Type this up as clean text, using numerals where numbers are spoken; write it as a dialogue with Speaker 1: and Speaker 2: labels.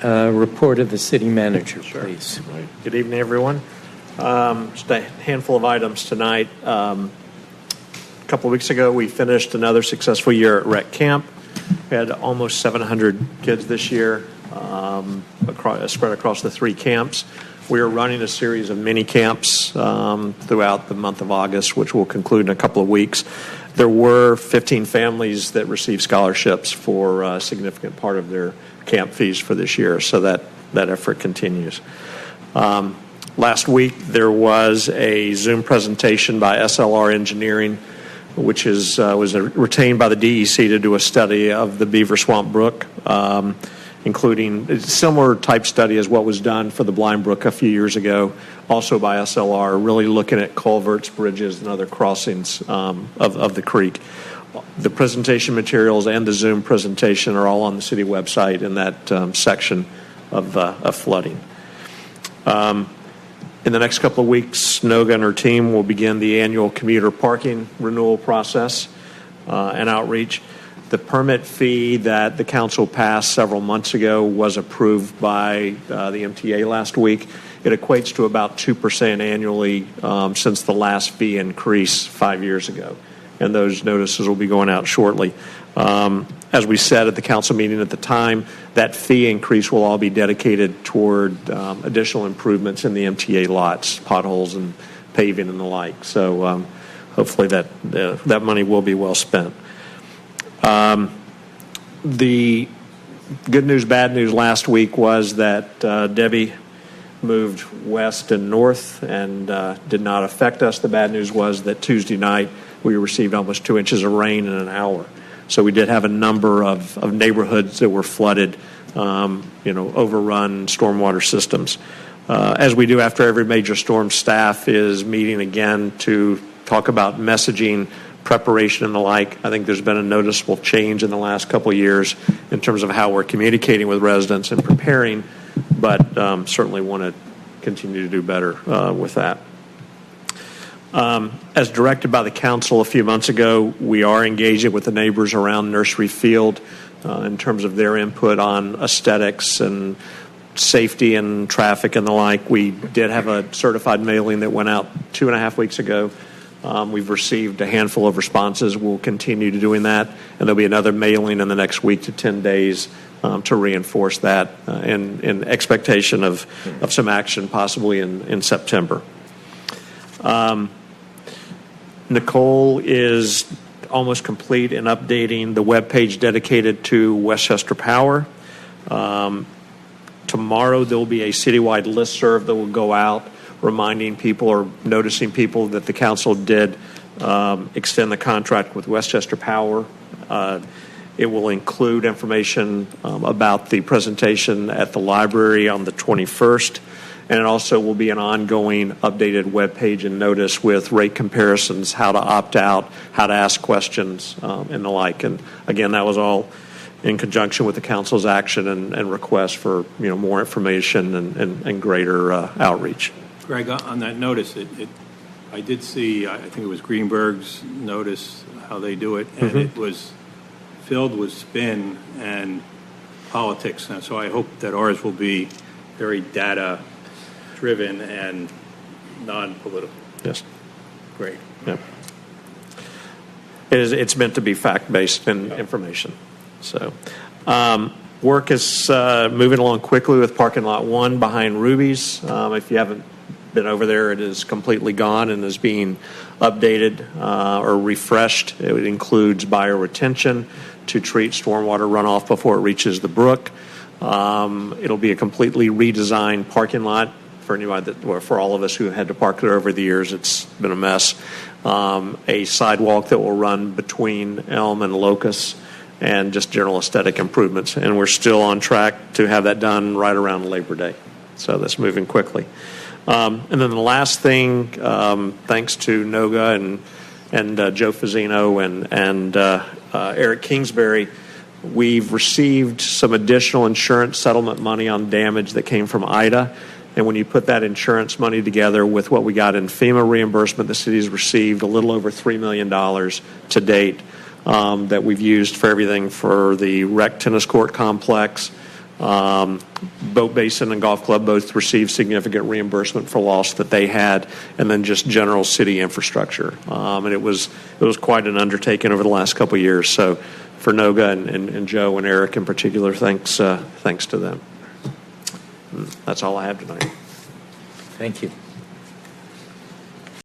Speaker 1: Report of the city manager,
Speaker 2: Sure.
Speaker 1: please.
Speaker 2: Right. Good evening, everyone. Just a handful of items tonight. A couple of weeks ago, we finished another successful year at Rec Camp. We had almost 700 kids this year, spread across the 3 camps. We are running a series of mini camps throughout the month of August, which will conclude in a couple of weeks. There were 15 families that received scholarships for a significant part of their camp fees for this year, so that effort continues. Last week, there was a Zoom presentation by SLR Engineering, which was retained by the DEC to do a study of the Beaver Swamp Brook, including a similar type study as what was done for the Blind Brook a few years ago, also by SLR, really looking at culverts, bridges, and other crossings of the creek. The presentation materials and the Zoom presentation are all on the city website in that section of flooding. In the next couple of weeks, Noga and her team will begin the annual commuter parking renewal process and outreach. The permit fee that the council passed several months ago was approved by the MTA last week. It equates to about 2% annually since the last fee increase 5 years ago. And those notices will be going out shortly. As we said at the council meeting at the time, that fee increase will all be dedicated toward additional improvements in the MTA lots, potholes and paving and the like. So hopefully that money will be well spent. The good news, bad news last week was that Debbie moved west and north and did not affect us. The bad news was that Tuesday night we received almost 2 inches of rain in an hour. So we did have a number of neighborhoods that were flooded, overrun stormwater systems. As we do after every major storm, staff is meeting again to talk about messaging, preparation, and the like. I think there's been a noticeable change in the last couple of years in terms of how we're communicating with residents and preparing, but certainly want to continue to do better with that. As directed by the council a few months ago, we are engaging with the neighbors around Nursery Field in terms of their input on aesthetics and safety and traffic and the like. We did have a certified mailing that went out 2.5 weeks ago. We've received a handful of responses. We'll continue to doing that, and there'll be another mailing in the next week to 10 days to reinforce that in expectation of some action possibly in September. Nicole is almost complete in updating the webpage dedicated to Westchester Power. Tomorrow there will be a citywide listserv that will go out reminding people or noticing people that the council did extend the contract with Westchester Power. It will include information about the presentation at the library on the 21st. And it also will be an ongoing updated webpage and notice with rate comparisons, how to opt out, how to ask questions, and the like. And again, that was all in conjunction with the council's action and request for more information and greater outreach.
Speaker 3: Greg, on that notice, I did see, I think it was Greenberg's notice, how they do it, and it was filled with spin and politics. And so I hope that ours will be very data-driven and non-political.
Speaker 2: Yes.
Speaker 3: Great.
Speaker 2: Yeah. It's meant to be fact-based and information. So work is moving along quickly with parking lot 1 behind Ruby's. If you haven't been over there, it is completely gone and is being updated or refreshed. It includes bioretention to treat stormwater runoff before it reaches the brook. It'll be a completely redesigned parking lot for anybody for all of us who had to park there over the years. It's been a mess. A sidewalk that will run between Elm and Locust, and just general aesthetic improvements. And we're still on track to have that done right around Labor Day. So that's moving quickly. And then the last thing, thanks to Noga and Joe Fazzino and Eric Kingsbury, we've received some additional insurance settlement money on damage that came from Ida. And when you put that insurance money together with what we got in FEMA reimbursement, the city's received a little over $3 million to date that we've used for everything for the rec tennis court complex, Boat Basin and Golf Club both received significant reimbursement for loss that they had, and then just general city infrastructure. And it was quite an undertaking over the last couple of years. So for Noga and Joe and Eric in particular, thanks to them. That's all I have tonight.
Speaker 1: Thank you.